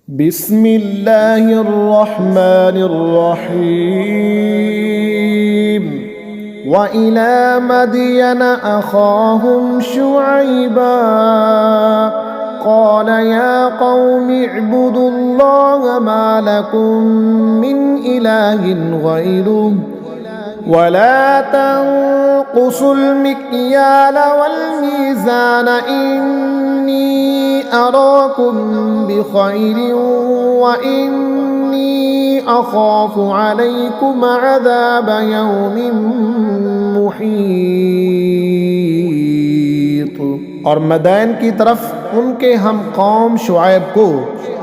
बिस्मिल्लाहिर्रहमानिर्रहीम। व इला मदियन अखाहुम शुअयबा क़ाल या क़ौमि इअ्बुदुल्लाह मा लकुम मिन इलाहिन गैरुहु वला तंक़ुसुल मिक्याल वल मीज़ान इन्नी अराकुम बिखैरिन व इन्नी अखाफु अलैकुम अज़ाब यौमिन मुहीत। और मदैन की तरफ उनके हम कौम शुआइब को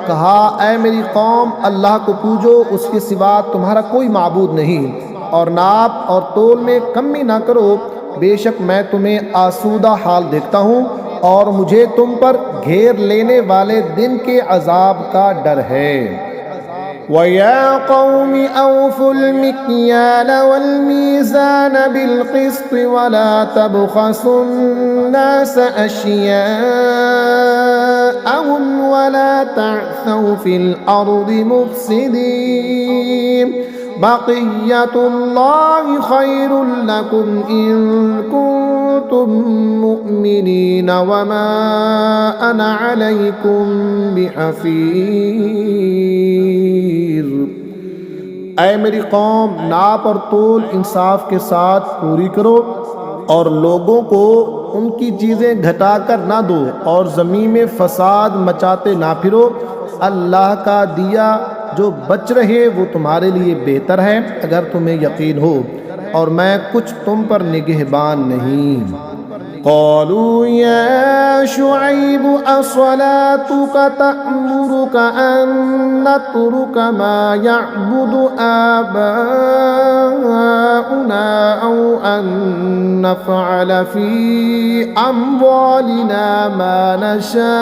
कहा, ऐ मेरी कौम, अल्लाह को पूजो, उसके सिवा तुम्हारा कोई माबूद नहीं, और नाप और तोल में कमी ना करो, बेशक मैं तुम्हें आसूदा हाल देखता हूँ और मुझे तुम पर घेर लेने वाले दिन के अजाब का डर है। वया कौमि औफुल मिक्याल वल मीज़ान बिल क़िस्त वला तबख़सुन नास अश्याअहुम वला तअसौ फिल अर्दि मुफ़्सिदीन बक़िय्यतुल्लाहि खैरुल लकुम इन कुन्तुम मुअ्मिनीन वमा अना अलैकुम बिहफ़ीज़। ऐ मेरी कौम, नाप और तोल इंसाफ के साथ पूरी करो और लोगों को उनकी चीज़ें घटाकर ना दो और ज़मीन में फसाद मचाते ना फिरो। अल्लाह का दिया जो बच रहे वो तुम्हारे लिए बेहतर है अगर तुम्हें यकीन हो, और मैं कुछ तुम पर निगहबान नहीं। क़ालू या शुअय्ब अस्सलातुक तअमुरुक अन नतरुक मा यअबुदु आबाउना औ अन नफ़अल फ़ी अम्वालिना मा नशा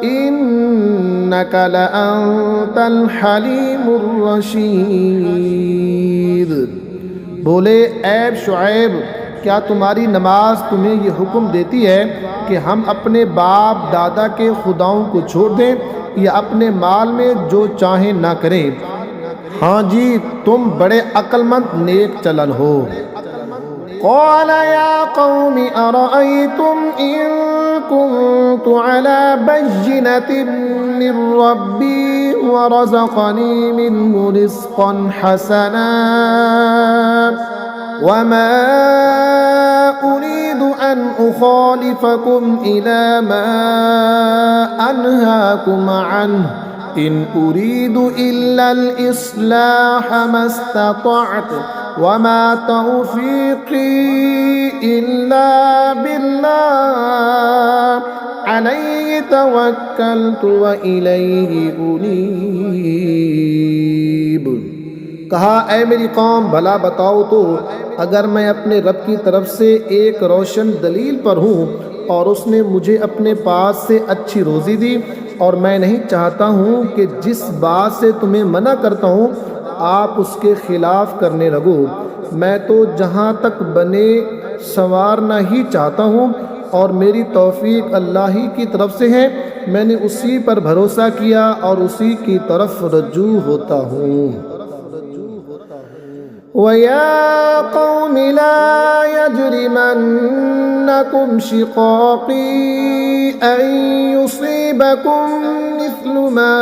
इन्नक लअंतल हलीमुर रशीद। बोले, ऐ शुअय्ब, क्या तुम्हारी नमाज तुम्हें ये हुक्म देती है कि हम अपने बाप दादा के खुदाओं को छोड़ दें या अपने माल में जो चाहें ना करें? हाँ जी, तुम बड़े अक्लमंद नेक चलन हो। क़ाल या क़ौमि अरअय्तुम इन कुन्तु अला बय्यिनतिन मिन रब्बी व रज़क़नी मिन्हु रिज़क़न हसना वमा उरीदु अन उख़ालिफ़कुम इला मा अनहाकुम अन्हु इन उरीदु इल्लल इस्लाह मस्ततअतु वमा तौफ़ीक़ी इल्ला बिल्लाह अलैहि तवक्कलतु व इलैहि उनीब। कहा, ऐ मेरी कौम, भला बताओ तो, अगर मैं अपने रब की तरफ से एक रोशन दलील पर हूँ और उसने मुझे अपने पास से अच्छी रोज़ी दी, और मैं नहीं चाहता हूँ कि जिस बात से तुम्हें मना करता हूँ आप उसके खिलाफ करने लगो। मैं तो जहाँ तक बने संवारना ही चाहता हूँ और मेरी तौफीक अल्लाह ही की तरफ से है। मैंने उसी पर भरोसा किया और उसी की तरफ रजू होता हूँ। वया कौमि ला यजरिमन्नकुम शिक़ाक़ी अन युसीबकुम मिस्लु मा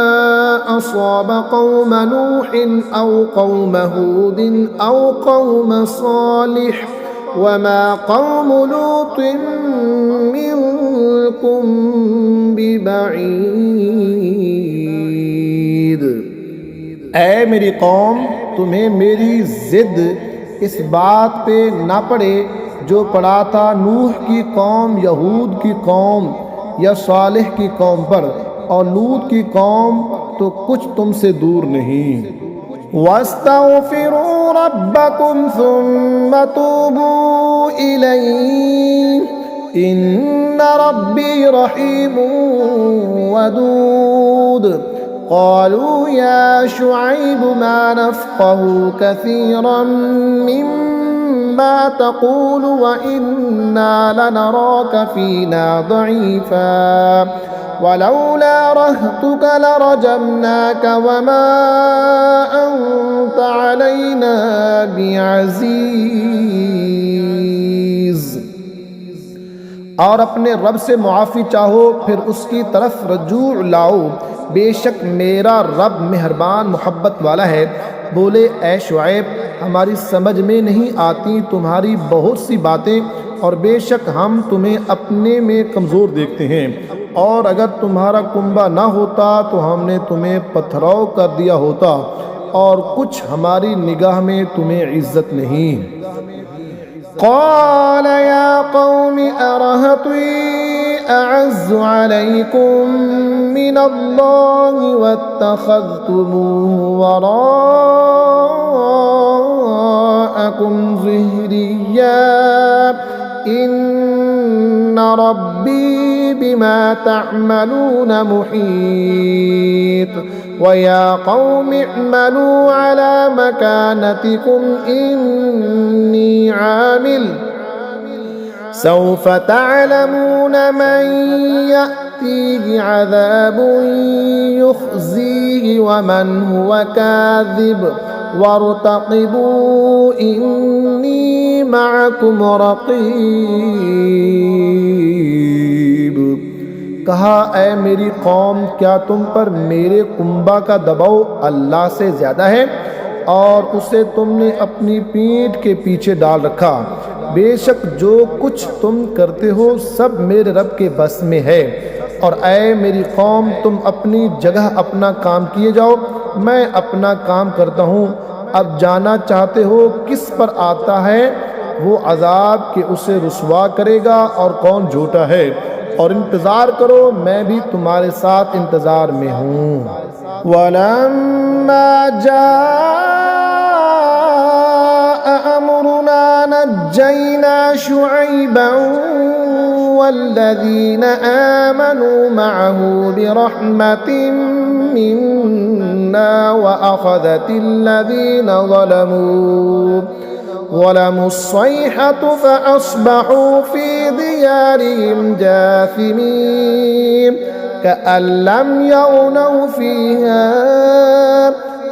असाब कौम नूहिन औ कौम हूदिन औ कौम सालिह वमा कौम लूतिन मिनकुम बिबईद। ऐ मेरी कौम, तुम्हें मेरी ज़िद इस बात पे ना पड़े जो पड़ा था नूह की कौम, यहूद की कौम या सालिह की कौम पर, और लूत की कौम तो कुछ तुमसे दूर नहीं। वस्तग़फ़िरू रब्बकुम सुम्मा तूबू इलैहि इन्न रब्बी रहीमुन वदूद। क़ालू या शुअय्ब मा नफ़क़हु कसीरन मिम्मा मा तक़ूल व इन्ना लनराक फ़ीना दईफ़ा वलौला रहतुक लरजमनाक वमा अंत अलैना बिअज़ीज़। और अपने रब से मुआफ़ी चाहो, फिर उसकी तरफ रजू लाओ, बेशक मेरा रब मेहरबान मोहब्बत वाला है। बोले, ऐ शुएब, हमारी समझ में नहीं आती तुम्हारी बहुत सी बातें, और बेशक हम तुम्हें अपने में कमज़ोर देखते हैं, और अगर तुम्हारा कुंबा ना होता तो हमने तुम्हें पथराव कर दिया होता, और कुछ हमारी निगाह में तुम्हें इज़्ज़त नहीं। क़ाल या क़ौमि अरहती अअज़्ज़ु अलैकुम मिनल्लाहि वत्तख़ज़्तुमूहु वराअकुम ज़िह्रिय्या इन्न रब्बी बिमा तअमलून मुहीत वया क़ौमि अअमलू अला मकानतिकुम इन्नी आमिल सौफ़ तअलमून मन यअतीहि अज़ाबुन युख़ज़ीहि वमन हुव काज़िब वरतक़िबू इन्नी मअकुम रक़ीब। कहा, ऐ मेरी कौम, क्या तुम पर मेरे कुंबा का दबाव अल्लाह से ज़्यादा है, और उसे तुमने अपनी पीठ के पीछे डाल रखा। बेशक जो कुछ तुम करते हो सब मेरे रब के बस में है। और ऐ मेरी कौम, तुम अपनी जगह अपना काम किए जाओ, मैं अपना काम करता हूँ। अब जाना चाहते हो किस पर आता है वो अज़ाब कि उसे रुसवा करेगा और कौन झूठा है, और इंतज़ार करो, मैं भी तुम्हारे साथ इंतज़ार में हूँ। वलम्मा जाअ अम्रुना नज्जैना शुअयबन वल्लज़ीना आमनू मअहू बिरहमतिन मिन्ना वअख़ज़तिल्लज़ीना ज़लमूस-सयहतु फ़अस्बहू फ़ी दियारिहिम जाथिमीन कअन लम यग़नव फ़ीहा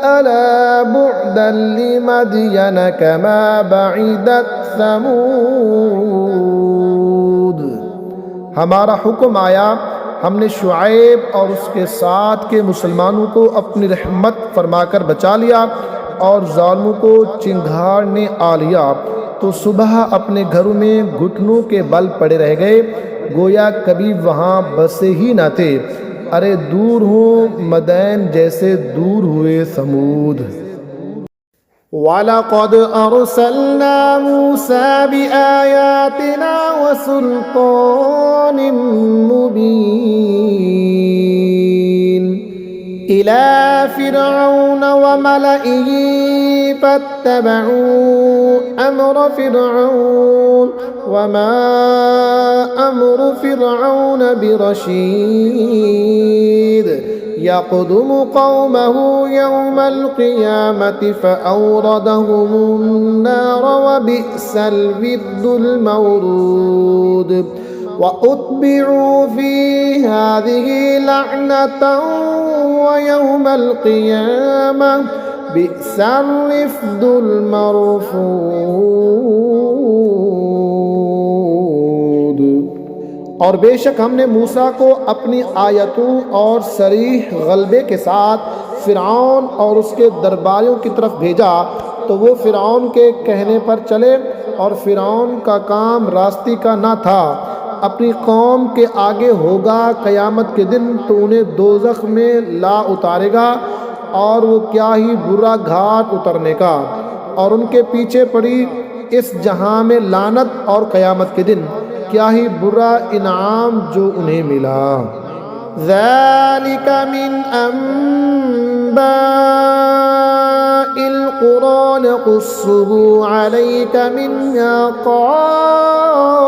अला बुअदन लिमदयन कमा बअदत समूद। हमारा हुक्म आया, हमने शुआइब और उसके साथ के मुसलमानों को अपनी रहमत फरमाकर बचा लिया, और ज़ालिमों को चिंगार ने आ लिया, तो सुबह अपने घरों में घुटनों के बल पड़े रह गए, गोया कभी वहाँ बसे ही न थे। अरे दूर हो मदैन जैसे दूर हुए समूद। वलक़द अरसलना मूसा बिआयातिना वसुल्तानिम मुबीन इला फ़िरऔन वमलइही फ़त्तबअू अम्र फ़िरऔन वमा अम्रु फ़िरऔन बिरशीद यक़दुमु क़ौमहु यौमल क़ियामति फ़अौरदहुमुन्नार वबिअसल विर्दुल मौरूद वउत्बिअू फ़ी हाज़िही लअनतन वयौमल क़ियामह बिअसल रिफ़्दुल मरफ़ूद। और बेशक हमने मूसा को अपनी आयतों और सरीह गलबे के साथ फ़िरऔन और उसके दरबारियों की तरफ भेजा, तो वो फ़िरऔन के कहने पर चले, और फ़िरऔन का काम रास्ती का न था। अपनी कौम के आगे होगा क़यामत के दिन, तो उन्हें दोज़ख में ला उतारेगा, और वो क्या ही बुरा घाट उतरने का, और उनके पीछे पड़ी इस जहां में लानत, और क़यामत के दिन क्या ही बुरा इनाम जो उन्हें मिला। ज़ालिका मिन अंबाइल क़ुरा नक़ुस्सुहु अलैका मिन्हा क़ाइमुन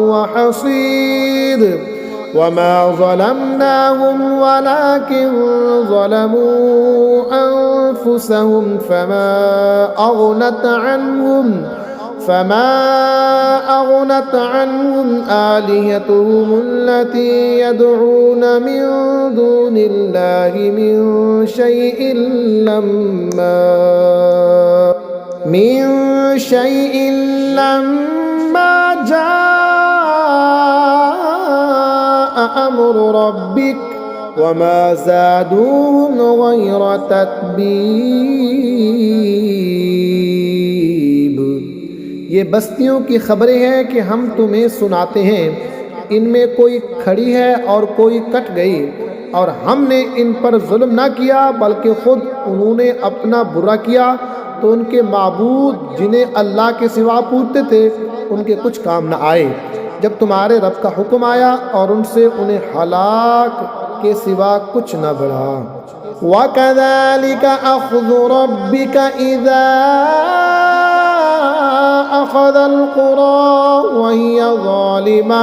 व हसीद वमा ज़लमनाहुम वलाकिन ज़लमू अनफुसहुम फमा अग़नत अन्हुम फमा अगनत अन्हुम आलिहतुहुम अल्लती यदऊन मिन दूनिल्लाहि मिन शैइन लम्मा जाअ अम्रु रब्बिक वमा ज़ादूहुम गैर तत्बीब। ये बस्तियों की खबरें हैं कि हम तुम्हें सुनाते हैं, इनमें कोई खड़ी है और कोई कट गई, और हमने इन पर जुल्म ना किया बल्कि खुद उन्होंने अपना बुरा किया। तो उनके माबूद जिन्हें अल्लाह के सिवा पूजते थे उनके कुछ काम न आए जब तुम्हारे रब का हुक्म आया, और उनसे उन्हें हलाक के सिवा कुछ न बढ़ा। वकज़ालिका अख़्ज़ु रब्बिका इज़ा अख़ज़ल क़ुरा वहिय ज़ालिमा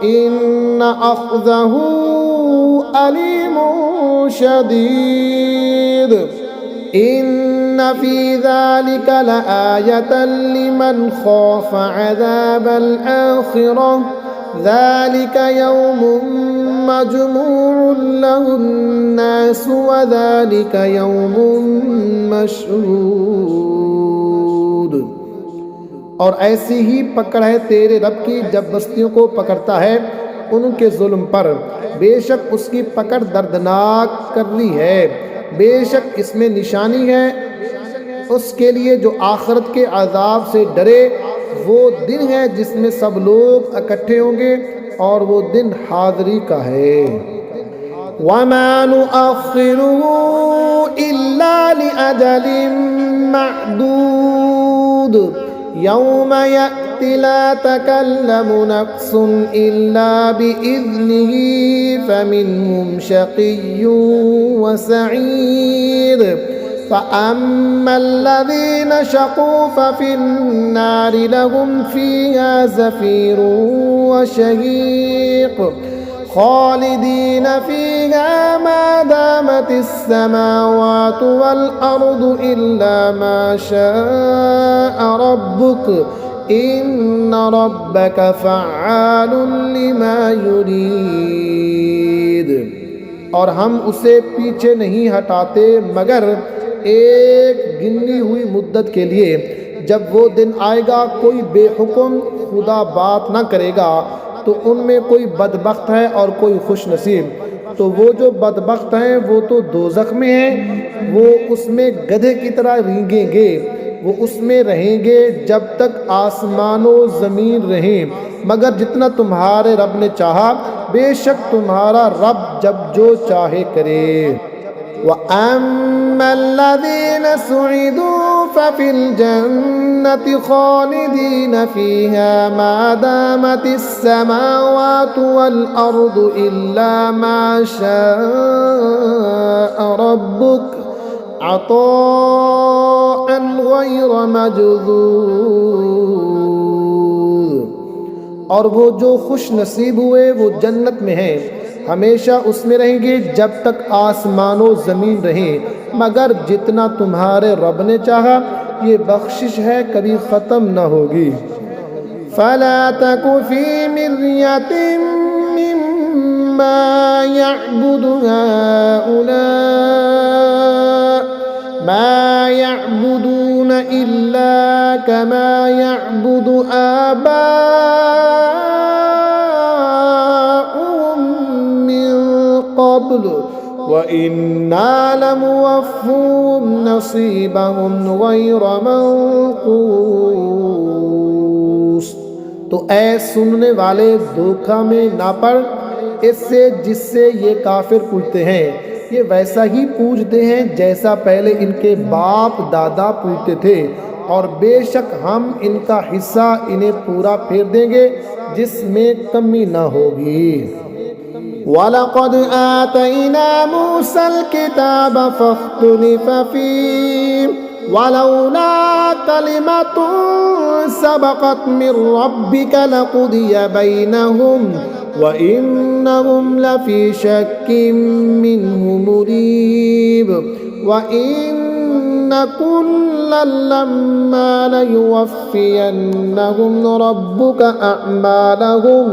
इन्न अख़्ज़हु अलीमुन शदीद। इन्न फ़ी ज़ालिका लआयतन लिमन ख़ाफ़ अज़ाबल आख़िरह ज़ालिका यौमुन मजमूउन लहुन्नास व ज़ालिका यौमुन मशहूद। और ऐसी ही पकड़ है तेरे रब की जब बस्तियों को पकड़ता है उनके जुल्म पर, बेशक उसकी पकड़ दर्दनाक कर ली है। बेशक इसमें निशानी है उसके लिए जो आखिरत के अजाब से डरे। वो दिन है जिसमें सब लोग इकट्ठे होंगे और वो दिन हाज़री का है। वमा नुअख़्ख़िरुहु इल्ला लिअजलिन मअदूद यौम यअति ला तकल्लमु नफ्सुन इल्ला बिइज़्निही फमिनहुम शक़िय्युन व सईद। फ़अम्मल्लज़ीन शक़ू फ़फ़िन्नारि लहुम फ़ीहा ज़फ़ीरुन व शहीक़ ख़ालिदीन फ़ीहा मा दामतिस समावातु वल अर्दु इल्ला मा शाअ रब्बुक इन्न रब्बक फ़अ्आलुन लिमा युरीद। और हम उसे पीछे नहीं हटाते मगर एक गिनी हुई मुद्दत के लिए। जब वो दिन आएगा कोई बेहुक्म खुदा बात ना करेगा तो उनमें कोई बदबख्त है और कोई खुश नसीब। तो वो जो बदबख्त हैं वो तो दोज़ख में हैं, वो उसमें गधे की तरह रींगेंगे, वो उसमें रहेंगे जब तक आसमानों ज़मीन रहें, मगर जितना तुम्हारे रब ने चाहा, बेशक तुम्हारा रब जब जो चाहे करे। वअम्मल्लज़ीन सुइदू फ़फ़िल जन्नति ख़ालिदीन फ़ीहा मा दामतिस समावातु वल अर्दु इल्ला मा शाअ रब्बुक अताअन गैर मजज़ूज़। और वो जो खुश नसीब हुए वो जन्नत में हैं, हमेशा उसमें रहेंगे जब तक आसमानों ज़मीन रहें, मगर जितना तुम्हारे रब ने चाहा ये बख्शिश है कभी ख़त्म न होगी। फ़ला तकु फ़ी मिर्यतिन मिम्मा यअबुदु हाउला मा यअबुदून इल्ला कमा यअबुदु आबाउहुम मिन क़ब्ल व इन्ना लमुवफ़्फ़ूहुम नसीबहुम गैर मंक़ूस। तो ऐ सुनने वाले धोखा में ना पड़ इससे जिससे ये काफिर पूछते हैं। ये वैसा ही पूछते हैं जैसा पहले इनके बाप दादा पूछते थे, और बेशक हम इनका हिस्सा इन्हें पूरा फेर देंगे जिसमें कमी न होगी। वलक़द आतैना मूसल किताब फ़ख्तुलिफ़ फ़ीह वलौला कलिमतुन सबक़त मिन रब्बिका लक़ुदिय बैनहुम व इन्नहुम लफ़ी शक्किन मिन्हु मुरीब। व इन्न कुल्लन लम्मा लयुवफ्फियन्नहुम रब्बुका अअमालहुम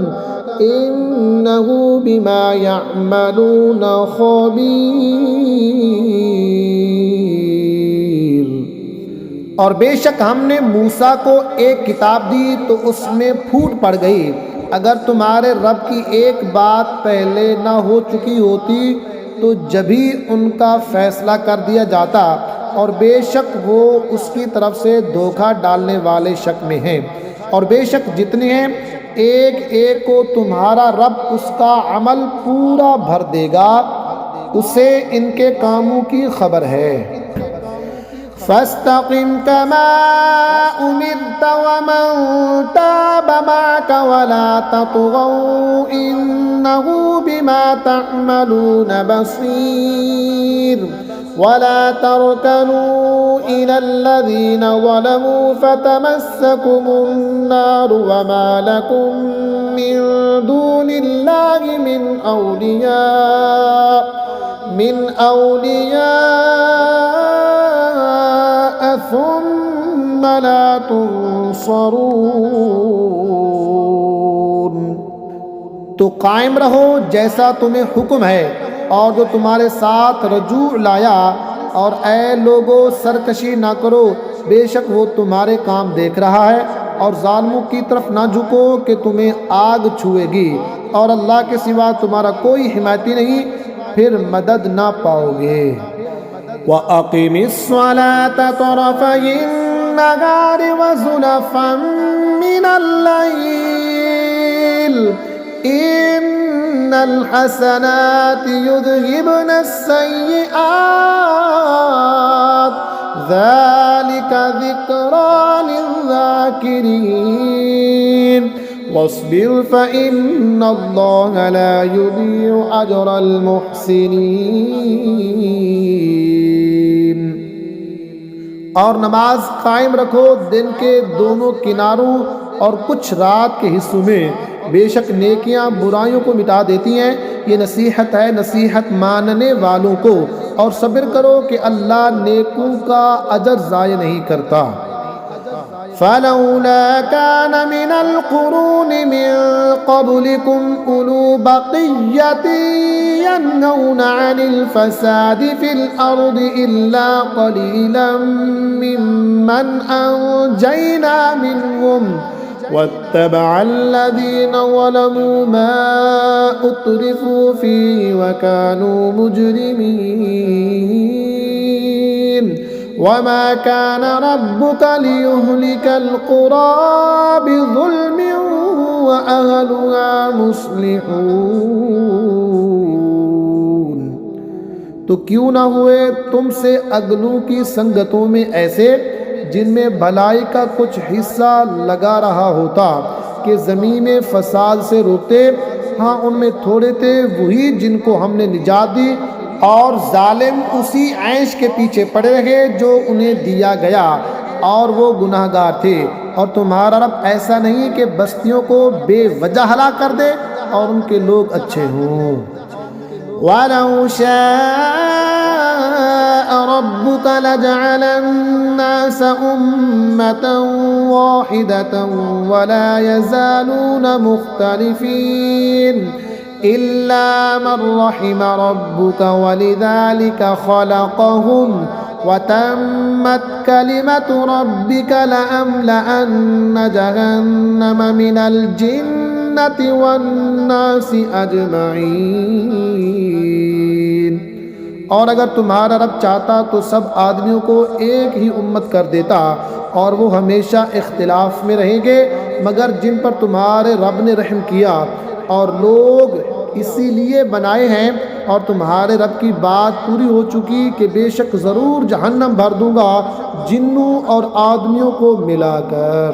इन्नहु बिमा यअमलून खबीर। और बेशक हमने मूसा को एक किताब दी तो उसमें फूट पड़ गई। अगर तुम्हारे रब की एक बात पहले न हो चुकी होती तो जभी उनका फैसला कर दिया जाता, और बेशक वो उसकी तरफ से धोखा डालने वाले शक में हैं। और बेशक जितने हैं एक एक को तुम्हारा रब उसका अमल पूरा भर देगा, उसे इनके कामों की खबर है। फस्तक़िम कमा उमिरत वमन ताब माअक वला ततग़ौ इन्नहु बिमा तअमलून बसीर। वला तरकनू इलल्लज़ीन ज़लमू फतमस्सकुमुन्नार वमा लकुम मिन दूनिल्लाहि मिन औलिया सुम्मा ला तुनसरून। तो कायम रहो जैसा तुम्हें हुक्म है और जो तुम्हारे साथ रजू लाया, और ऐ लोगो सरकशी ना करो, बेशक वो तुम्हारे काम देख रहा है। और जालिमों की तरफ ना झुको कि तुम्हें आग छुएगी, और अल्लाह के सिवा तुम्हारा कोई हिमायती नहीं, फिर मदद ना पाओगे। वअक़िमिस्सलात तरफ़यिन्नहारि वज़ुलफ़न मिनल्लैल इन्नल हसनाति युज़हिबुनस्सय्यिआत ज़ालिका ज़िक्रा लिज़्ज़ाकिरीन। वस्बिर फ़इन्नल्लाह ला युज़ीअु अजरल मुहसिनीन। और नमाज कायम रखो दिन के दोनों किनारों और कुछ रात के हिस्सों में, बेशक नेकियां बुराइयों को मिटा देती हैं। ये नसीहत है नसीहत मानने वालों को। और सब्र करो कि अल्लाह नेकों का अजर ज़ाय नहीं करता। फलौला कान मिनल कुरूनि मिन क़ब्लिकुम उलू बक़िय्यतिन यन्हौना अनिल फ़सादि फ़िल अर्दि इल्ला क़लीलन मिम्मन अंजयना मिनहुम वत्तबअल्लज़ीना ज़लमू मा उत्रिफू फ़ीहि वकानू मुजरिमीन। वमा कान रब्बुका लियुहलिकल क़ुरा बिज़ुल्मिन व अहलुहा मुस्लिहून। तो क्यों न हुए तुमसे अगलों की संगतों में ऐसे जिनमें भलाई का कुछ हिस्सा लगा रहा होता कि ज़मीन में फसाद से रोकते। हाँ, उनमें थोड़े थे वही जिनको हमने निजात दी, और जालिम उसी ऐश के पीछे पड़े रहे जो उन्हें दिया गया, और वो गुनाहगार थे। और तुम्हारा रब ऐसा नहीं कि बस्तियों को बेवजह हलाक कर दे और उनके लोग अच्छे हों। वलौ शाअ रब्बुका लजअलन्नास उम्मतन वाहिदतन वला यज़ालून मुख्तलिफीन इल्ला मन रहिम रब्बुका वलिज़ालिका खलक़हुम वतम्मत कलिमतु रब्बिका लअम्लअन्न जहन्नम मिनल जिन्नति वन्नासि अजमईन। और अगर तुम्हारा रब चाहता तो सब आदमियों को एक ही उम्मत कर देता, और वो हमेशा इख्तिलाफ में रहेंगे, मगर जिन पर तुम्हारे रब ने रहम किया और लोग इसीलिए बनाए हैं। और तुम्हारे रब की बात पूरी हो चुकी कि बेशक ज़रूर जहन्नम भर दूंगा जिन्नों और आदमियों को मिलाकर।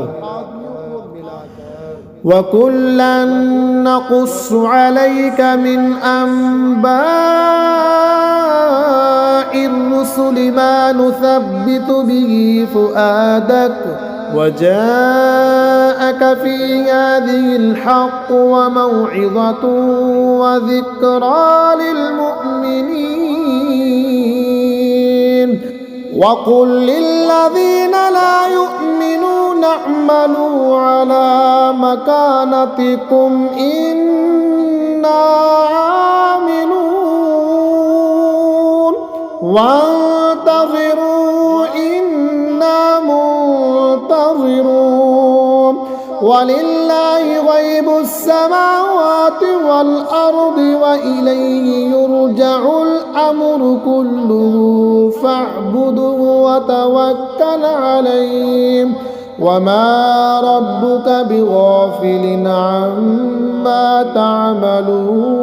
वकुल्लन नक़ुस्सु अलैका मिन अंबाइर रुसुलि मा नुसब्बितु बिही फुआदक वजाअक फी हाज़िहिल हक़्क़ु व मौइज़तुन व ज़िक्रा लिल मुअ्मिनीन वक़ुल लिल्लज़ीना ला युमिनूना अअमलू अला मकानतिकुम इन्ना आमिलून वंतज़िरू इन्ना मुंतज़िरून वलिल्लाहि ग़ैबुस समावाति वल अर्दि व इलैहि युरजउल अम्रु कुल्लुहु फ़अब्दुहु व तवक्कल अलैहि वमा रब्बुका बिग़ाफ़िलिन अम्मा तअमलून।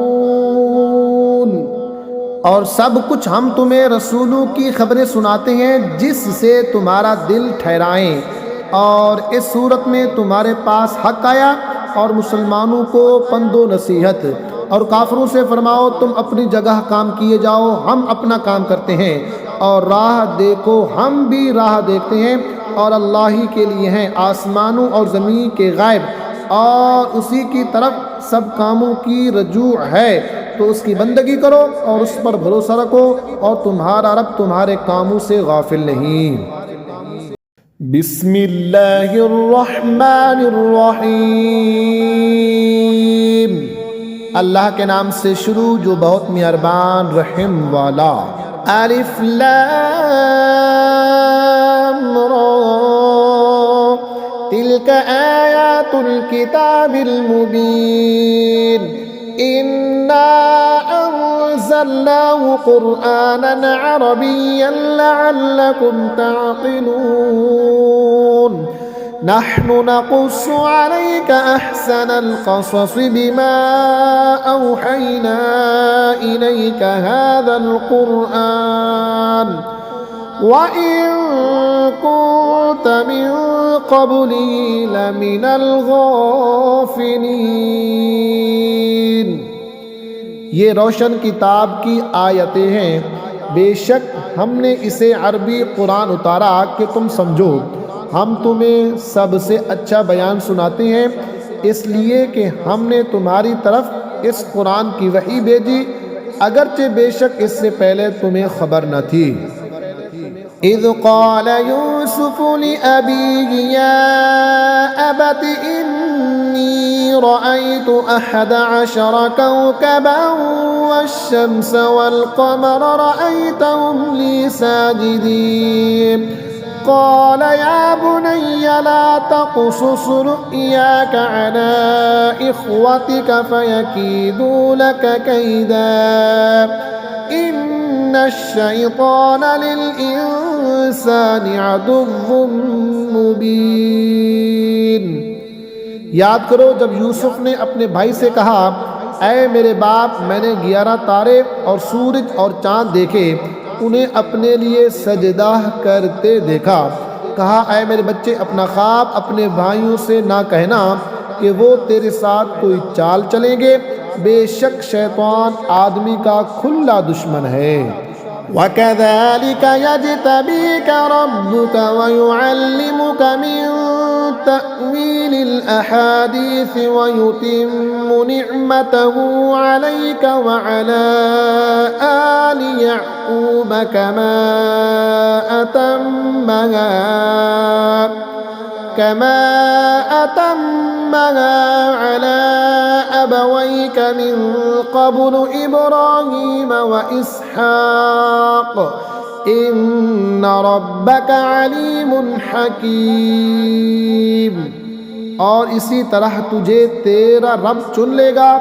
और सब कुछ हम तुम्हें रसूलों की खबरें सुनाते हैं जिससे तुम्हारा दिल ठहराएं। और इस सूरत में तुम्हारे पास हक आया और मुसलमानों को पंदो नसीहत, और काफिरों से फरमाओ तुम अपनी जगह काम किए जाओ, हम अपना काम करते हैं, और राह देखो हम भी राह देखते हैं, और अल्लाह ही के लिए हैं आसमानों और ज़मीन के गायब, और उसी की तरफ सब कामों की रजू है, तो उसकी बंदगी करो और उस पर भरोसा रखो, और तुम्हारा रब तुम्हारे कामों से गाफिल नहीं। बिस्मिल्लाहिर्रहमानिर्रहीम। अल्लाह के नाम से शुरू जो बहुत मेहरबान रहम वाला। अलिफ लाम रा तिल्क आयातुल किताबिल मुबीन इन्ना अंज़लनाहु क़ुरआनन अरबिय्यन लअल्लकुम ताक़िलून। नहनु नक़ुस्सु अलैका अहसनल क़ससि बिमा औहैना इलैका हाज़ल क़ुरआन व इन कुन्त मिन क़ब्लिही लमिनल गाफ़िलीन। ये रोशन किताब की आयतें हैं, बेशक हमने इसे अरबी कुरान उतारा कि तुम समझो। हम तुम्हें सबसे अच्छा बयान सुनाते हैं इसलिए कि हमने तुम्हारी तरफ इस कुरान की वही भेजी, अगरचे बेशक इससे पहले तुम्हें खबर न थी। इज़ क़ाल यूसुफ़ लिअबीही या अबति इन्नी रअयतु अहद अशर कौकबन वश्शम्स वल्क़मर रअयतहुम ली साजिदीन। क़ाल या बुनय्य ला तक़्सुस रु'याक अला इख़्वतिक फ़यकीदू लक कैदा इन्नश्शैतान लिल-इंसानि अदुव्वुम मुबीन। याद करो जब यूसुफ ने अपने भाई से कहा, ऐ मेरे बाप, मैंने 11 तारे और सूरज और चाँद देखे, उन्हें अपने लिए सजदा करते देखा। कहा, ऐ मेरे बच्चे, अपना ख्वाब अपने भाइयों से ना कहना कि वो तेरे साथ कोई चाल चलेंगे, बेशक शैतान आदमी का खुला दुश्मन है। वकज़ालिक यज्तबीक रब्बुक वयुअल्लिमुक मिन तअवीलिल अहादीस वयुतिम्मु निअमतहु अलैक वअला आलि यअक़ूब कमा अतम्महा अला अबवैक मिन क़ब्लु इब्राहीम व इसहाक़ इन्न रब्बक अलीमुन हकीम। और इसी तरह तुझे तेरा रब चुन लेगा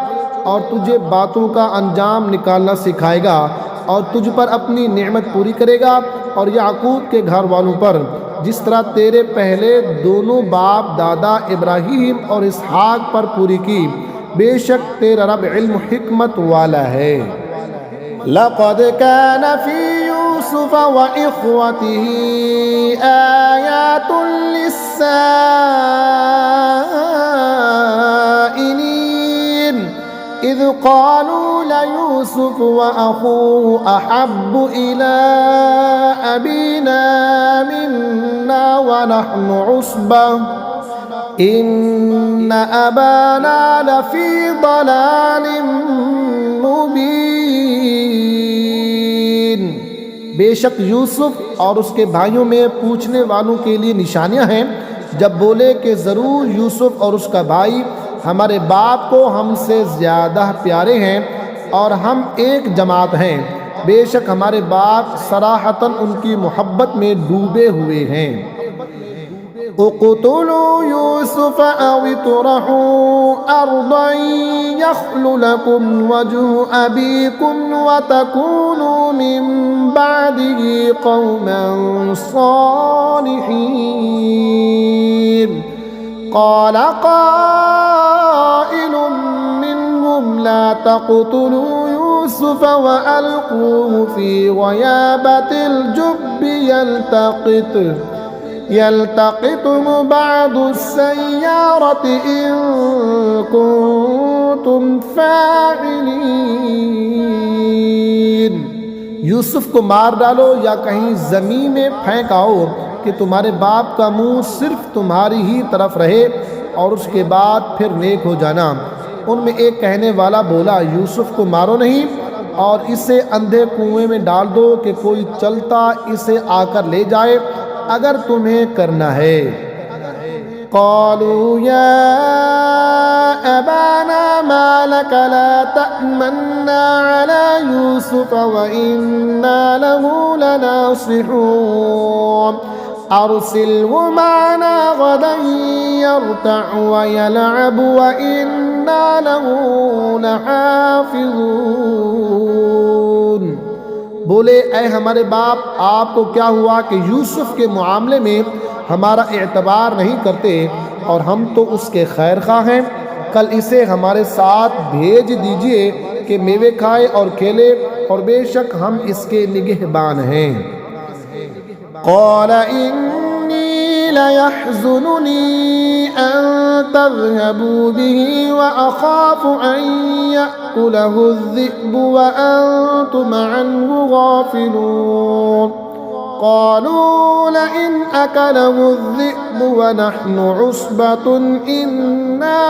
और तुझे बातों का अंजाम निकालना सिखाएगा, और तुझ पर अपनी नेमत पूरी करेगा और याकूब के घर वालों पर, जिस तरह तेरे पहले दोनों बाप दादा इब्राहीम और इसहाक पर पूरी की। बेशक तेरा रब इल्म हिकमत वाला है। लक़द कान फ़ी यूसुफ़ व इख़्वतिही आयातुन लिस्साइलीन इज़ क़ालू लयूसुफ़ व अख़ूहु अहब्बु इला अबीना मिन्ना व नहनु उसबह इन्न अबाना लफ़ी ضलालिम मुबीन। बेशक यूसुफ और उसके भाइयों में पूछने वालों के लिए निशानियां हैं। जब बोले कि ज़रूर यूसुफ और उसका भाई हमारे बाप को हमसे ज़्यादा प्यारे हैं और हम एक जमात हैं, बेशक हमारे बाप सराहतन उनकी मोहब्बत में डूबे हुए हैं। उक़्तुलू यूसुफ़ औ इतरहू अर्दन यख्लु लकुम वजहु अबीकुम व तकूनू मिन बअदिही क़ौमन सालिहीन। क़ाल क़ाइलुम मिनहुम ला तक़्तुलू यूसुफ़ व अल्क़ूहु फ़ी ग़याबतिल जुब्बि यल्तक़ितुहु बअदु अस्सय्यारति इन कुन्तुम फ़ाइलीन। यूसुफ को मार डालो या कहीं ज़मीन में फेंक आओ कि तुम्हारे बाप का मुंह सिर्फ तुम्हारी ही तरफ रहे और उसके बाद फिर नेक हो जाना। उनमें एक कहने वाला बोला, यूसुफ को मारो नहीं और इसे अंधे कुएं में डाल दो कि कोई चलता इसे आकर ले जाए अगर तुम्हें करना है। क़ालू या अबाना मा लक ला तअमन्ना अला यूसुफ व इन्ना लहू लनासिहून अरसिलहु मअना गदन यरतअ व यलअब व इन्ना लहू लहाफ़िज़ून। बोले, ऐ हमारे बाप, आपको क्या हुआ कि यूसुफ के मामले में हमारा एतबार नहीं करते और हम तो उसके खैर खा हैं। कल इसे हमारे साथ भेज दीजिए कि मेवे खाए और खेले और बेशक हम इसके निगहबान हैं। क़ाल इन्नी लयहज़ुनुनी अन तज़हबू बिही व अख़ाफ़ु अन यअकुलहु अज़्ज़िअबु व अंतुम अन्हु गाफ़िलून। क़ालू लइन अकलहु अज़्ज़िअबु व नहनु उस्बतुन इन्ना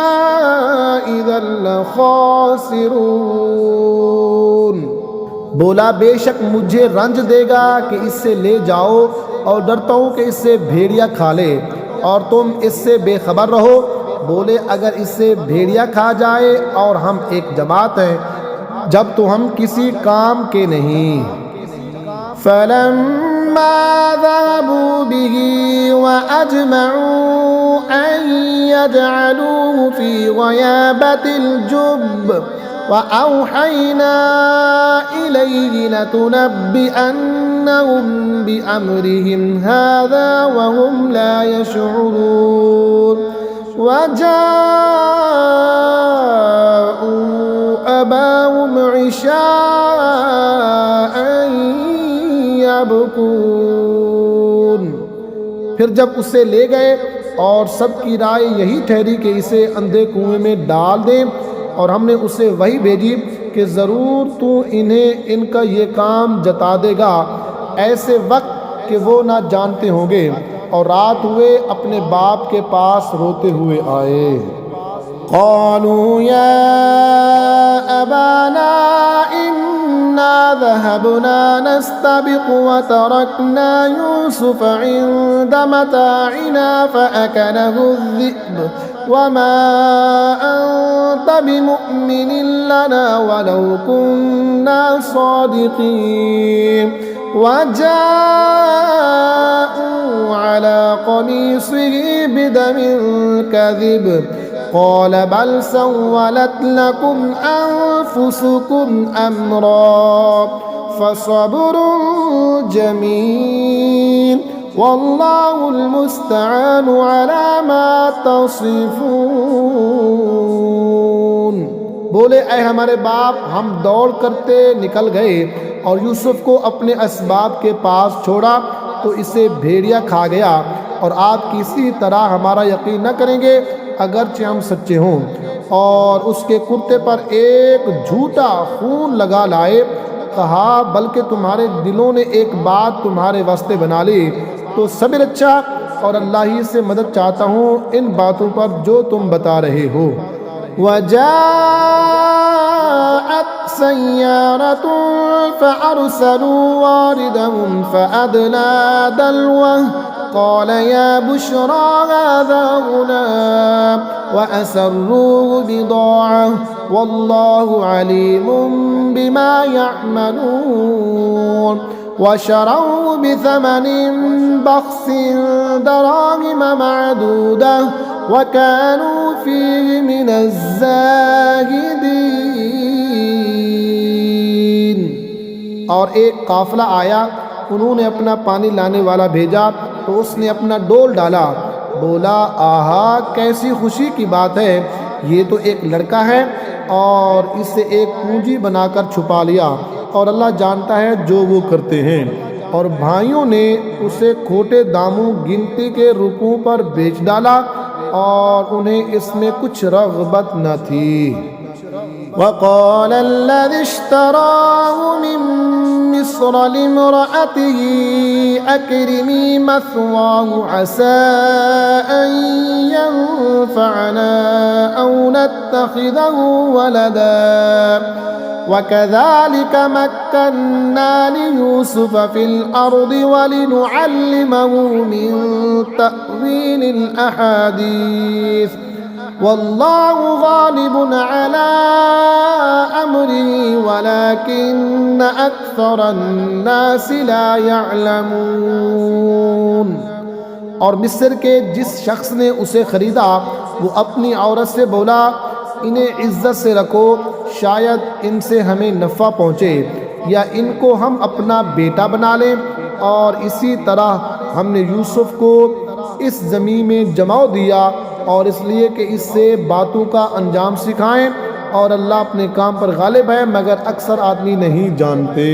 इज़न लख़ासिरून। बोला, बेशक मुझे रंज देगा कि इससे ले जाओ और डरता हूँ कि इससे भेड़िया खा ले और तुम इससे बेखबर रहो। बोले, अगर इससे भेड़िया खा जाए और हम एक जमात हैं, जब तो हम किसी काम के नहीं। फलम्मा ज़हबू बिही व अजमऊ अन यजअलूहु फ़ी ग़याबतिल जुब्ब व औहैना इलैहि लतुनब्बिअन्नहुम बिअम्रिहिम हाज़ा व हुम ला यशऊरून। वजाऊ अबाहुम इशाअन यबकून। फिर जब उसे ले गए और सबकी राय यही ठहरी कि इसे अंधे कुएं में डाल दें और हमने उसे वही भेजी कि ज़रूर तू इन्हें इनका ये काम जता देगा ऐसे वक्त कि वो ना जानते होंगे। और रात हुए अपने बाप के पास रोते हुए आए। क़ालू या अबाना इन्ना ज़हबना नस्तबिक़ु व तरकना यूसुफ़ इंद मताइना फ़अकलहु अज़्ज़िअब वमा अंत बिमुअ्मिनिन लना वलौ कुन्ना सादिक़ीन। वजाऊ अला क़मीसिही बिदमिन कज़िब क़ाल बल सव्वलत लकुम अन्फुसुकुम अम्रा फसब्रुन जमील वल्लाहुल मुस्तआनु अला मा तसिफून। बोले, ऐ हमारे बाप, हम दौड़ करते निकल गए और यूसुफ को अपने असबाब के पास छोड़ा तो इसे भेड़िया खा गया और आप किसी तरह हमारा यकीन न करेंगे अगरचे हम सच्चे हों। और उसके कुर्ते पर एक झूठा खून लगा लाए। कहा, बल्कि तुम्हारे दिलों ने एक बात तुम्हारे वास्ते बना ली तो सब्र अच्छा, और अल्लाह ही से मदद चाहता हूँ इन बातों पर जो तुम बता रहे हो। वजाअत सय्यारतुन फअरसलू वारिदहुम फअदला दल्वह क़ाल या बुशरा हाज़ा गुलाम वअसर्रूहु बिदाअह वल्लाहु अलीमुम बिमा यअमलून वशरऊ बिथमन बख्स दराहिम मअदूदह वकानू फीहि मिनज़्ज़ाहिदीन। और एक काफिला आया, उन्होंने अपना पानी लाने वाला भेजा तो उसने अपना डोल डाला, बोला आहा कैसी खुशी की बात है, ये तो एक लड़का है और इसे एक पूंजी बनाकर छुपा लिया और अल्लाह जानता है जो वो करते हैं। और भाइयों ने उसे खोटे दामों गिनती के रुपयों पर बेच डाला और उन्हें इसमें कुछ रग़बत न थी। वक़ाल अल्लज़ी इश्तराहु मिन मिस्र लिम्रअतिही अक्रिमी मथवाहु असा अन यंफ़अना औ नत्तख़िज़हु वलदा वकज़ालिक मक्कन्ना लियूसुफ़ फ़िल अर्दि वलिनुअल्लिमहु मिन तअवीलिल अहादीस वल्लाहु गालिबुन अला अम्रिही वलाकिन्न अक्सरन्नासि ला यअलमून। और मिस्र के जिस शख्स ने उसे ख़रीदा वो अपनी औरत से बोला, इन्हें इज्जत से रखो, शायद इनसे हमें नफ़ा पहुँचे या इनको हम अपना बेटा बना लें। और इसी तरह हमने यूसुफ को इस ज़मीन में जमा दिया और इसलिए कि इससे बातों का अंजाम सिखाएं। और अल्लाह अपने काम पर गालिब है मगर अक्सर आदमी नहीं जानते।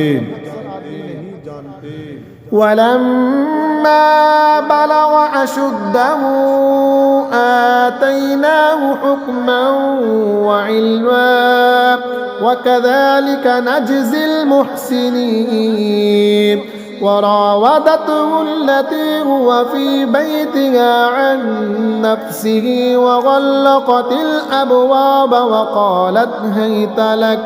वलम्मा बलग अशुद्धहु आतैनाहु हुक्मन व इल्मा वकज़ालिक नजज़िल मुहसिनीन वरावदतहु अल्लती हुव फ़ी बैतिहा अन नफ्सिही वग़ल्लक़तिल अबवाब वक़ालत हैत लक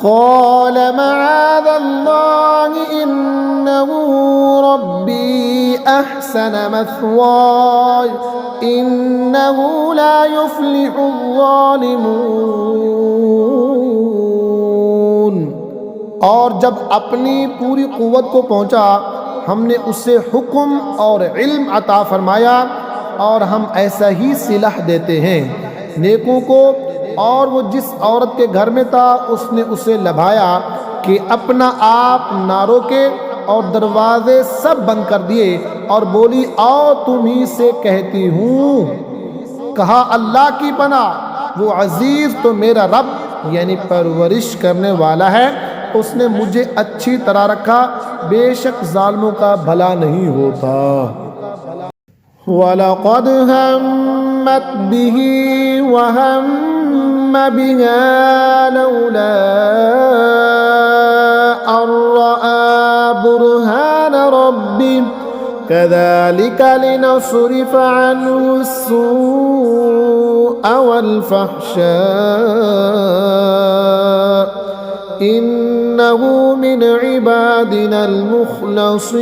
क़ाल मआज़ल्लाहि इन्नहु रब्बी अहसन मथवाय इन्नहु ला युफ़्लिहुज़ ज़ालिमून। और जब अपनी पूरी क़ुव्वत को पहुँचा हमने उससे हुक्म और इल्म अता फरमाया और हम ऐसा ही सिलाह देते हैं नेकों को। और वो जिस औरत के घर में था उसने उसे लभाया कि अपना आप ना रोके और दरवाजे सब बंद कर दिए और बोली आओ तुम्ही से कहती हूँ। कहा अल्लाह की पनाह, वो अजीज़ तो मेरा रब यानी परवरिश करने वाला है, उसने मुझे अच्छी तरह रखा, बेशक जालिमों का भला नहीं होता। वलक़द हम्मत बिही वहम्म बिहा लौला अन रआ बुरहान रब्बिह कज़ालिक लिनस्रिफ़ अन्हु अस्सूअ वल फ़हशा इन्नहु मिन इबादिनल मुख़लसीन।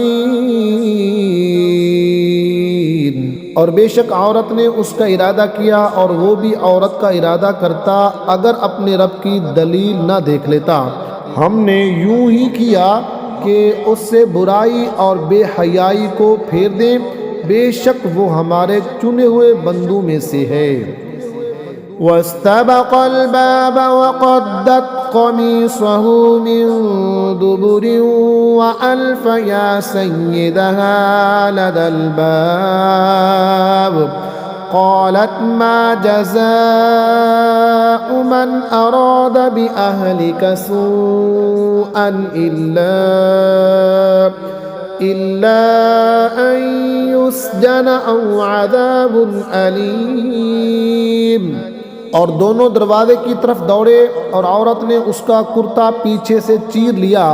और बेशक औरत ने उसका इरादा किया और वो भी औरत का इरादा करता अगर अपने रब की दलील न देख लेता। हमने यूं ही किया कि उससे बुराई और बेहयाई को फेर दें, बेशक वो हमारे चुने हुए बंदों में से है। वस्तबक़ल बाब वक़द्दत क़मीसहु मिन दुबुरिन वअल्फ़ या सय्यदहा लदल बाब क़ालत मा जज़ाउ मन अराद बिअहलिक सूअन इल्ला अन युस्जन औ अज़ाबुन अलीम। और दोनों दरवाजे की तरफ दौड़े और औरत ने उसका कुर्ता पीछे से चीर लिया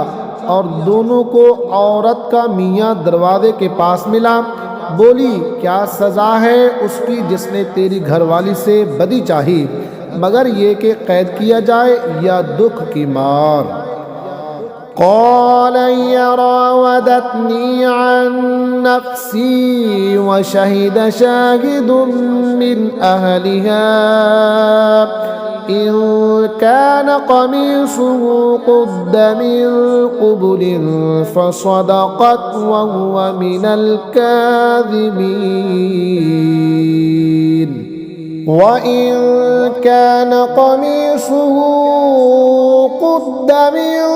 और दोनों को औरत का मियाँ दरवाजे के पास मिला। बोली क्या सज़ा है उसकी जिसने तेरी घरवाली से बदी चाही, मगर ये कि कैद किया जाए या दुख की मार। क़ाल या रावदतनी अन नफ्सी व शहिद शाहिदुम मिन अहलिहा इन कान क़मीसुहु क़ुद्द मिन क़ुबुलिन फ़सदक़त व हुवा मिनल काज़िबीन व इन कान क़मीसुहु क़ुद्द मिन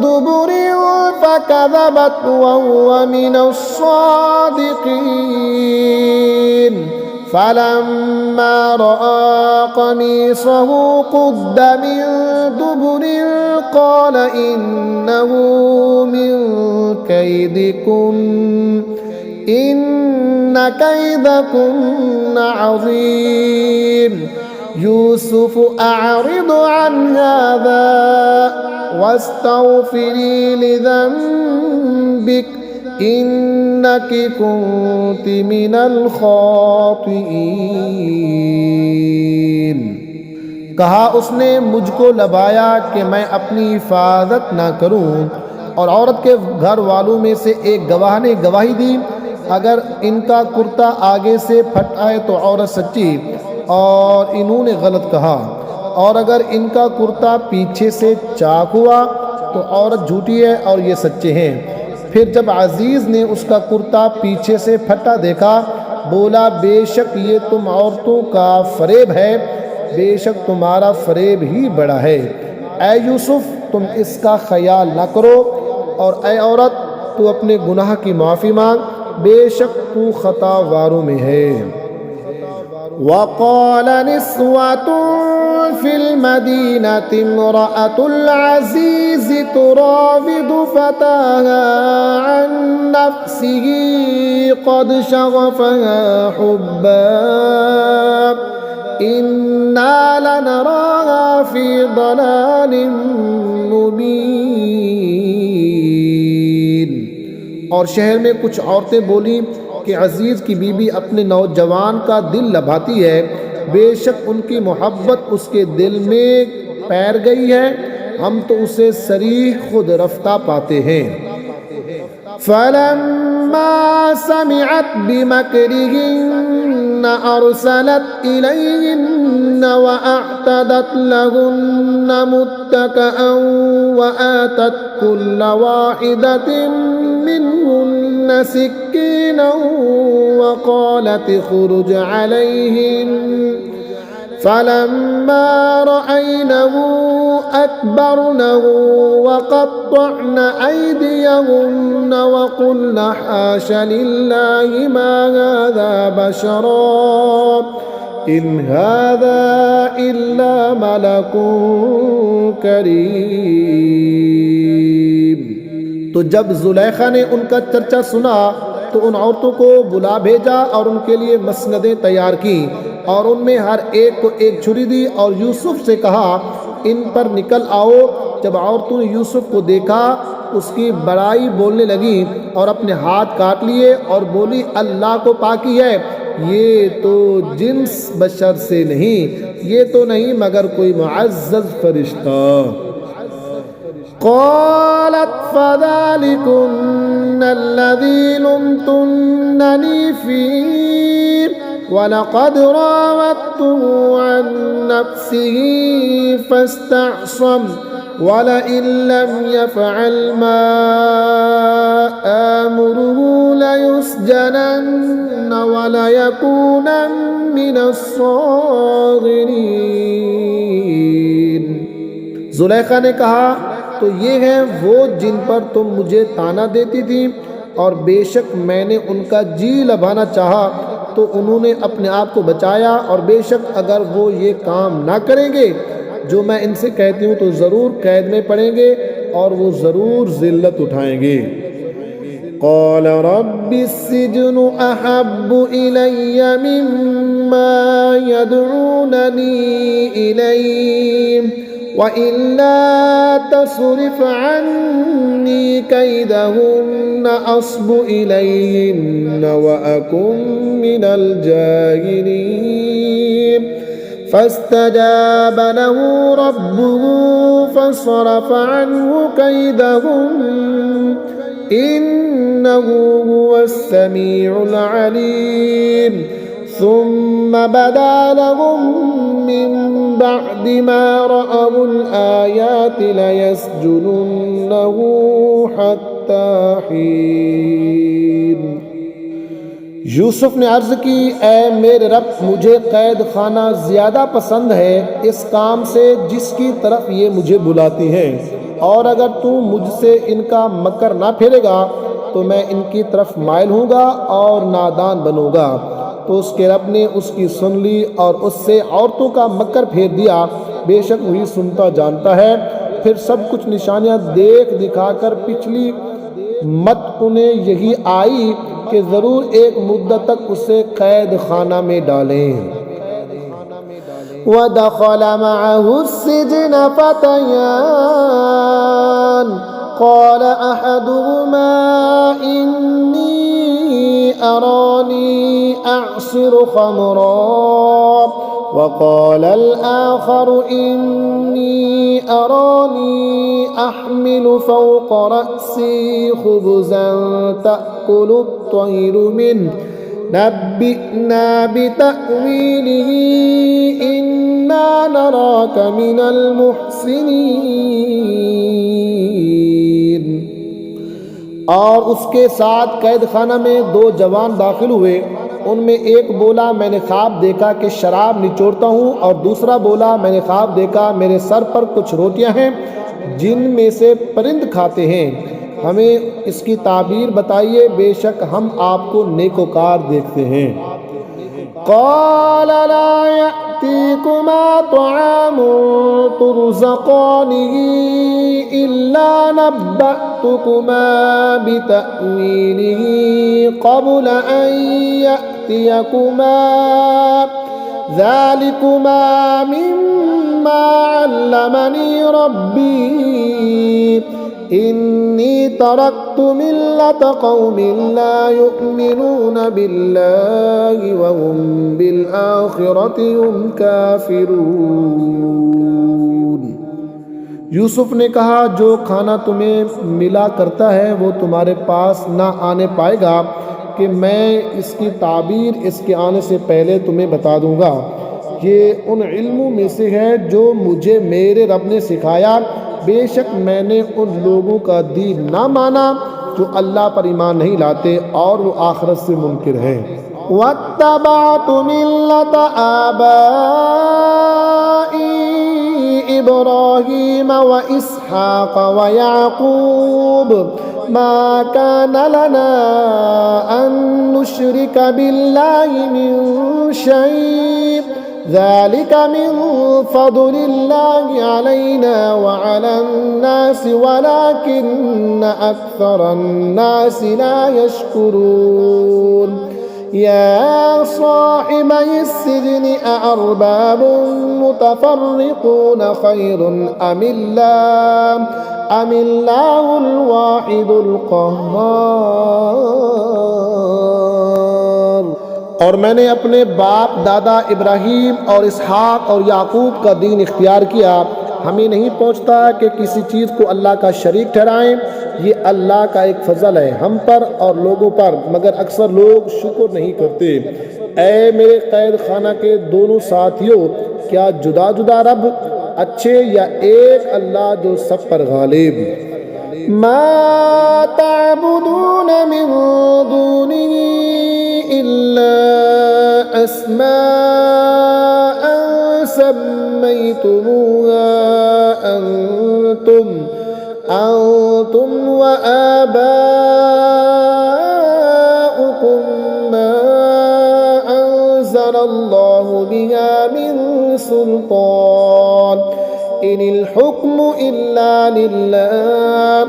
दुबुरिन फ़कज़बत व हुवा मिनस सादिक़ीन फलम्मा रअा क़मीसहु क़ुद्द मिन दुबुरिन क़ाल इन्नहु मिन कैदिकुन्न इन्न कैदकुन्न अज़ीम यूसुफ अअरिद अन हाज़ा वस्तग़फ़िरी लिज़ंबिक इन्नकी कुन्ति मिनल खातिईन। कहा उसने मुझको लबाया कि मैं अपनी हिफाजत ना करूं, और औरत के घर वालों में से एक गवाह ने गवाही दी, अगर इनका कुर्ता आगे से फट आए तो औरत सच्ची और इन्होंने गलत कहा, और अगर इनका कुर्ता पीछे से चाक हुआ तो औरत झूठी है और ये सच्चे हैं। फिर जब अजीज़ ने उसका कुर्ता पीछे से फटा देखा, बोला बेशक ये तुम औरतों का फरेब है, बेशक तुम्हारा फरेब ही बड़ा है। ऐ यूसुफ तुम इसका ख्याल न करो, और ऐ औरत तू अपने गुनाह की माफ़ी मांग, बेशक तू खता वारों में है। वक़ाल निस्वतुन फिल मदीनति इम्रअतुल अज़ीज़ तुराविदु फ़ताहा अन नफ़्सिही क़द शग़फ़हा हुब्बा इन्ना लनराहा फ़ी ضलालिम मुबीन। और शहर में कुछ औरतें बोलीं कि अजीज़ की बीबी अपने नौजवान का दिल लभाती है, बेशक उनकी मोहब्बत उसके दिल में पैर गई है, हम तो उसे सरीह खुद रफ्ता पाते हैं। फलम्मा समिअत बिमकरिहिन्न अरसलत इलैहिन्न व अअतदत लहुन्न मुत्तकअन व आतत कुल्ल वाहिदतिन मिनहुन्न सिक्कीनन व क़ालत खुरुज अलैहिन्न फलम्मा रअयनहु अकबरनहु वक़त्तअन अयदियहुन्न वक़ुल्न हाशा लिल्लाहि मा हाज़ा बशरा इन हाज़ा इल्ला मलकुन करीम। तो जब जुलेखा ने उनका चर्चा सुना तो उन औरतों को बुला भेजा और उनके लिए मसनदें तैयार की, और उनमें हर एक को एक छुरी दी और यूसुफ से कहा इन पर निकल आओ। जब औरतों ने यूसुफ को देखा उसकी बड़ाई बोलने लगी और अपने हाथ काट लिए और बोली अल्लाह को पाकी है, ये तो जिन्स बशर से नहीं, ये तो नहीं मगर कोई मुअज़्ज़ज़ फरिश्ता। क़ालत फ़ज़ालिकुन्न अल्लज़ी लुम्तुन्ननी फ़ीही वलक़द रावदतुहु अन नफ़्सिही फ़स्तअसम वलइन लम यफ़अल मा आमुरुहु लयुस्जनन्न वलयकूनन मिनस साग़िरीन। ज़ुलेखा ने कहा तो ये हैं वो जिन पर तुम मुझे ताना देती थी, और बेशक मैंने उनका जी लभाना चाहा तो उन्होंने अपने आप को बचाया, और बेशक अगर वो ये काम ना करेंगे जो मैं इनसे कहती हूँ तो ज़रूर कैद में पड़ेंगे और वो ज़रूर ज़िल्लत उठाएंगे। क़ाल रब्बिस्सिज्नु अहब्बु इलय्या मिम्मा यदऊननी इलैहि व इल्ला तस्रिफ अन्नी कैदहुन्न अस्बु इलैहिन्न व अकुन मिनल जाहिलीन फस्तजाब लहू रब्बुहु फसरफ अन्हु कैदहुम इन्नहु हुवस्समीउल अलीम सुम्मा बदा लहुम मिन बअदि मा रअउल आयाति लयस्जुनुन्नहु हत्ता हीन। यूसुफ ने अर्ज की, ऐ मेरे रब, मुझे कैद खाना ज़्यादा पसंद है इस काम से जिसकी तरफ ये मुझे बुलाती हैं, और अगर तू मुझसे इनका मकर ना फेरेगा तो मैं इनकी तरफ माइल हूँगा और नादान बनूँगा। तो उसके रब ने उसकी सुन ली और उससे औरतों का मकर फेर दिया। बेशक वही सुनता जानता है। फिर सब कुछ निशानियाँ देख दिखाकर पिछली मत उन्हें यही आई कि ज़रूर एक मुद्दत तक उसे कैद खाना में डालें। वदख़ल मअहु अस्सिजन फ़तयान क़ाल अहदुहुमा इन्नी अरानी अअसिरु ख़मरा वक़ाल अल-आख़रु इन्नी अरानी अहमिलु फ़ौक़ रअसी ख़ुब्ज़न तअकुलु अत्तयरु मिन्हु नब्बिअना बितअवीलिही इन्ना नराक मिनल मुहसिनीन। और उसके साथ कैद खाना में दो जवान दाखिल हुए। उनमें एक बोला, मैंने ख्वाब देखा कि शराब निचोड़ता हूँ, और दूसरा बोला, मैंने ख्वाब देखा मेरे सर पर कुछ रोटियां हैं जिनमें से परिंद खाते हैं। हमें इसकी ताबीर बताइए, बेशक हम आपको नेकोकार देखते हैं। क़ाल ला यअतीकुमा तअामुन तुरज़क़ानिही इल्ला नब्बअतुकुमा बितअवीलिही क़ब्ल अन यअतियकुमा ज़ालिकुमा मिम्मा अल्लमनी रब्बी इन्नी तरक्तु मिल्लत क़ौमिन ला युअ्मिनून बिल्लाहि व हुम बिल आखिरति हुम काफिरून। यूसुफ ने कहा, जो खाना तुम्हें मिला करता है वो तुम्हारे पास ना आने पाएगा कि मैं इसकी ताबीर इसके आने से पहले तुम्हें बता दूंगा। ये उन इल्मों में से है जो मुझे मेरे रब ने सिखाया। बेशक मैंने उन लोगों का दीन ना माना जो अल्लाह पर ईमान नहीं लाते और वो आखिरत से मुनकिर हैं। वत्तबअतु मिल्लत आबाई इब्राहीम व इसहाक़ व याक़ूब मा कान लना अन नुश्रिक बिल्लाहि मिन शै ज़ालिक मिन फ़ज़लिल्लाहि अलैना व अलन्नास वलाकिन्न अक्सरन्नासि ला यशकुरून। या साहिबई अस्सिजनि अअरबाबुन मुतफ़र्रिक़ून ख़ैरुन अमिल्लाहुल वाहिदुल क़ह्हार। और मैंने अपने बाप दादा इब्राहीम और इसहाक और याकूब का दीन इख्तियार किया। हमें नहीं पहुँचता कि किसी चीज़ को अल्लाह का शरीक ठहराएं। ये अल्लाह का एक फजल है हम पर और लोगों पर, मगर अक्सर लोग शुक्र नहीं करते। ऐ मेरे कैद खाना के दोनों साथियों, क्या जुदा जुदा रब अच्छे या एक अल्लाह जो सब पर गालिब। मा ताबुदून मिन दूनिही इल्ला अस्माअन सम्मयतुमूहा अंतुम व आबाउकुम मा अंज़लल्लाहु बिहा मिन सुल्तान इनिल हुक्मु इल्ला लिल्लाह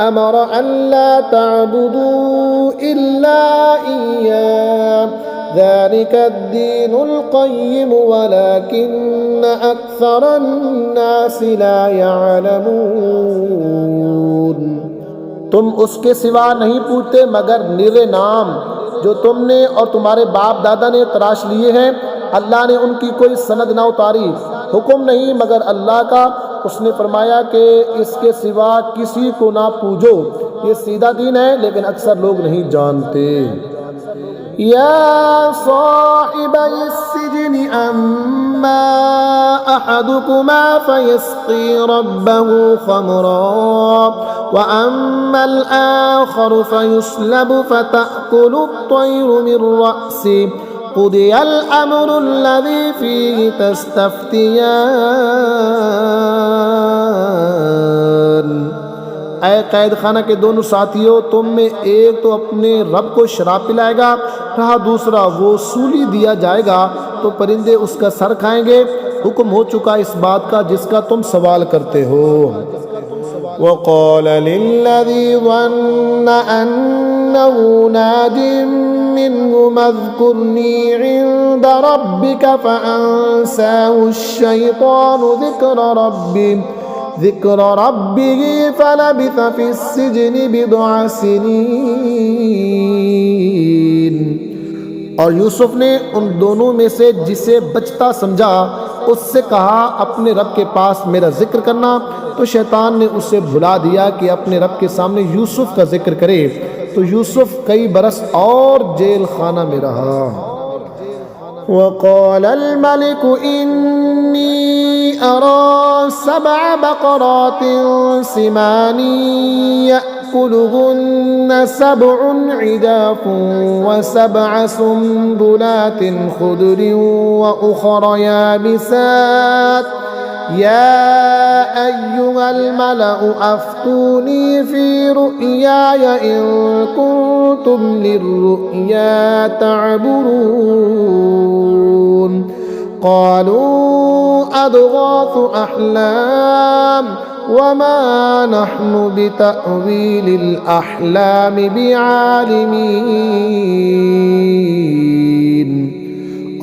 अमर अल्ला ताबुदू इल्ला इय्याह ज़ालिकद्दीनुल क़य्यिम वलाकिन्न अक्सरन्नासि ला यअलमून। तुम उसके सिवा नहीं पूछते मगर निरे नाम जो तुमने और तुम्हारे बाप दादा ने तराश लिए हैं, अल्लाह ने उनकी कोई सनद ना उतारी, हुक्म नहीं मगर अल्लाह का। उसने फरमाया कि इसके सिवा किसी को ना पूजो, ये सीधा दीन है, लेकिन अक्सर लोग नहीं जानते। या साहिबई सिजनि अम्मा अहदुकुमा फयस्की रब्बहु खमरा व अम्मल आखरु फयुस्लबु फतअकुलु त्तयरु मिन रअसी क़ुदियल अम्रु अल्लज़ी फ़ीहि तस्तफ्तियान। ऐ कैद खाना के दोनों साथियों, तुम में एक तो अपने रब को शराब पिलाएगा, रहा दूसरा वो सूली दिया जाएगा तो परिंदे उसका सर खाएंगे। हुक्म हो चुका इस बात का जिसका तुम सवाल करते हो। वक़ाल लिल्लज़ी ज़न्न अन्नहु नाजिम मिन्हु मज़कुरनी इंद रब्बिका फ़अंसाहु अश-शैतानु ज़िक्र रब्बिही फ़लबिथ फ़िस्सिज्नि बिदअ सिनीन। और यूसुफ ने उन दोनों में से जिसे बचता समझा उससे कहा, अपने रब के पास मेरा जिक्र करना। तो शैतान ने उसे भुला दिया कि अपने रब के सामने यूसुफ का जिक्र करे। तो यूसुफ कई बरस और जेल खाना में रहा। वक़ालल मलिकु इन्नी अरा सबअ बक़रातिन सिमानी यअकुलुहुन्न सबउन इजाफुन व सबअ सुंबुलातिन खुदरिन व उखरा याबिसात या अय्युहल मलअु अफ्तूनी फी रु'याय इन कुंतुम लिर्रु'या तअबुरून। क़ालू अदग़ाथु अहलाम वमा नहनु बितअवीलिल अहलामि बिआलिमीन।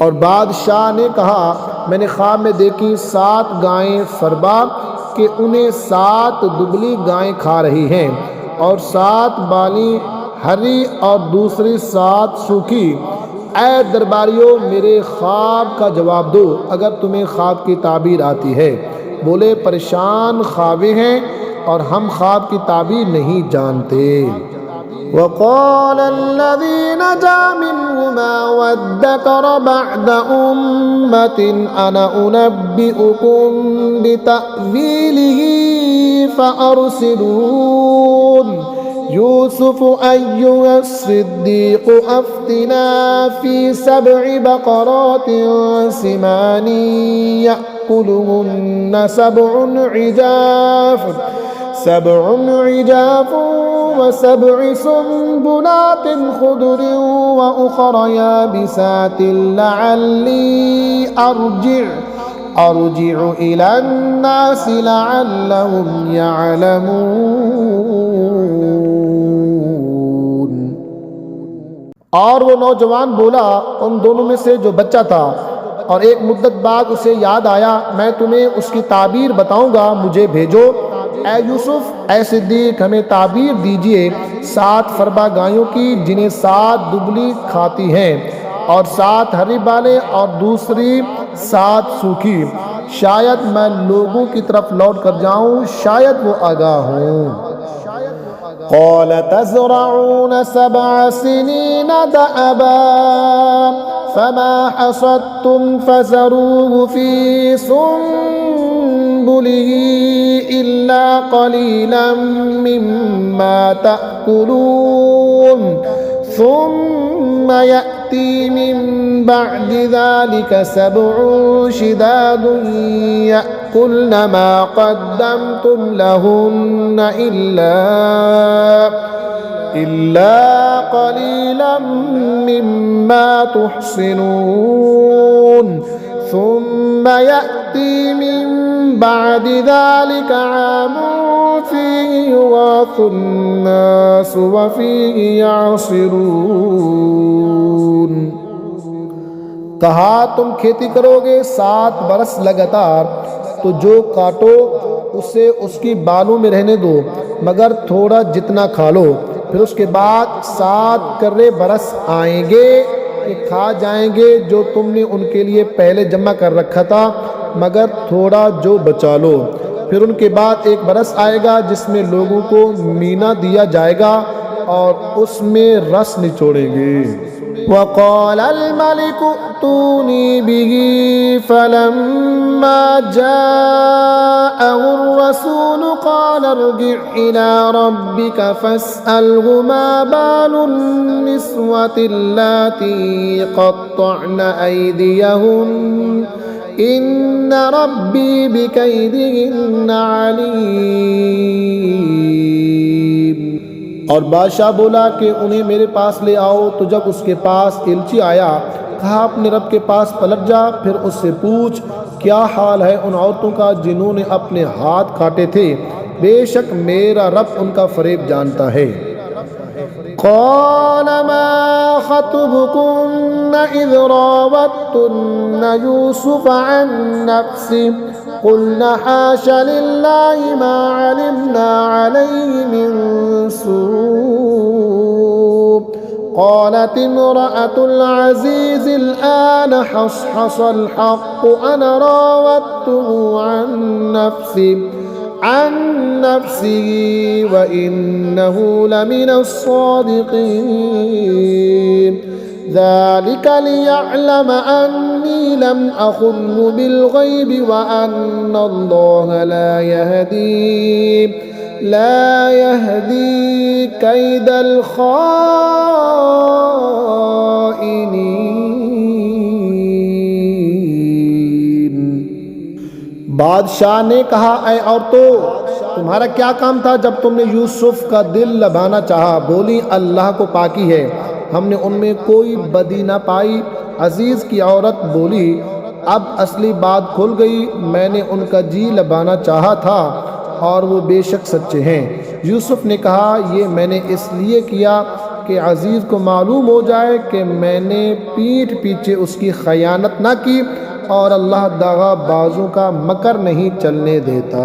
और बादशाह ने कहा, मैंने ख्वाब में देखी 7 गायें फरबा कि उन्हें 7 दुबली गायें खा रही हैं और 7 बाली हरी और दूसरी 7 सूखी। ऐ दरबारियों, मेरे ख्वाब का जवाब दो अगर तुम्हें ख्वाब की ताबीर आती है। बोले, परेशान ख्वाबे हैं और हम ख्वाब की ताबीर नहीं जानते। वक़ाल अल्लज़ी नजा मिन्हुमा वद्दकर बअद उम्मतिन अना उनब्बिउकुम बितअवीलिही फ़अरसिलून। यूसुफ अय्युहस्सिद्दीक़ु अफ्तिना फ़ी सब'i बक़रातिन सिमानी यअकुलुहुन्न सब'ुन इजाफ़ुन व सब'i सुंबुलातिन खुदरिन व उखरा याबिसातिन लअल्ली अर्जि'ु इलन नासि लअल्लहुम यअलमून। और वो नौजवान बोला, उन दोनों में से जो बच्चा था, और एक मुद्दत बाद उसे याद आया, मैं तुम्हें उसकी ताबीर बताऊंगा, मुझे भेजो। ऐ यूसुफ, ऐ सिद्दीक, हमें ताबीर दीजिए 7 फरबा गायों की जिन्हें 7 दुबली खाती हैं और 7 हरी बालें और दूसरी 7 सूखी। शायद मैं लोगों की तरफ लौट कर जाऊं, शायद वो आगाह हों। क़ाल तज़रऊन सबअ सिनीन दअबा फमा हसदतुम फज़रूहु फ़ी सुंबुलिही इल्ला क़लीलन मिम्मा तअकुलून सुम्म यअती मिन बअदि ज़ालिका सब'ुन शिदादुन यअकुल्न मा क़द्दमतुम लहुन्न इल्ला क़लीलन मिम्मा तुहसिनून सुम्म यअती मिन बअदि ज़ालिका आमुन फ़ीहि युग़ाथुन नासु व फ़ीहि यअसिरून। कहा, तुम खेती करोगे 7 बरस लगातार, तो जो काटो उसे उसकी बालों में रहने दो, मगर थोड़ा जितना खा लो। फिर उसके बाद 7 कर्रे बरस आएंगे कि खा जाएंगे जो तुमने उनके लिए पहले जमा कर रखा था, मगर थोड़ा जो बचा लो। फिर उनके बाद एक बरस आएगा जिसमें लोगों को मीना दिया जाएगा और उसमें रस निचोड़ेंगे। वक़ाल अल-मलिक अतूनी बिही फलम्मा जाअहु र-रसूल क़ाल इरजिअ इला रब्बिका फ़स्अलहु मा बालुन निस्वति अल्लाती क़त्तअन अयदियहुन इन्न रब्बी बिकैदिहिन्न अलीम। और बादशाह बोला कि उन्हें मेरे पास ले आओ। तो जब उसके पास इल्ची आया, कहा अपने रब के पास पलट जा, फिर उससे पूछ क्या हाल है उन औरतों का जिन्होंने अपने हाथ काटे थे, बेशक मेरा रब उनका फरेब जानता है। क़ाल मा ख़त्बुकुन्न इज़ रावत्तुन्न यूसुफ़ अन नफ़्सिही क़ुल्ना हाशा लिल्लाहि मा अलिम्ना अलैहि मिन सूअ। क़ालत इम्रअतुल अज़ीज़ अल-आन हस्हसल हक़्क़ु अना रावत्तुहु अन नफ़्सिही व इन्नहु लमिनस्सादिक़ीन। ज़ालिक लियअलम अन्नी लम अख़ुन्हु बिल-ग़ैब व अन्नल्लाह ला यहदी कैदल ख़ाइनीन। बादशाह ने कहा, ऐ औरतों, तुम्हारा क्या काम था जब तुमने यूसुफ का दिल लभाना चाहा? बोली, अल्लाह को पाकी है, हमने उनमें कोई बदी न पाई। अजीज़ की औरत बोली, अब असली बात खुल गई, मैंने उनका जी लबाना चाहा था और वो बेशक सच्चे हैं। यूसुफ ने कहा, ये मैंने इसलिए किया कि अजीज़ को मालूम हो जाए कि मैंने पीठ पीछे उसकी खयानत न की और अल्लाह दागा बाजों का मकर नहीं चलने देता।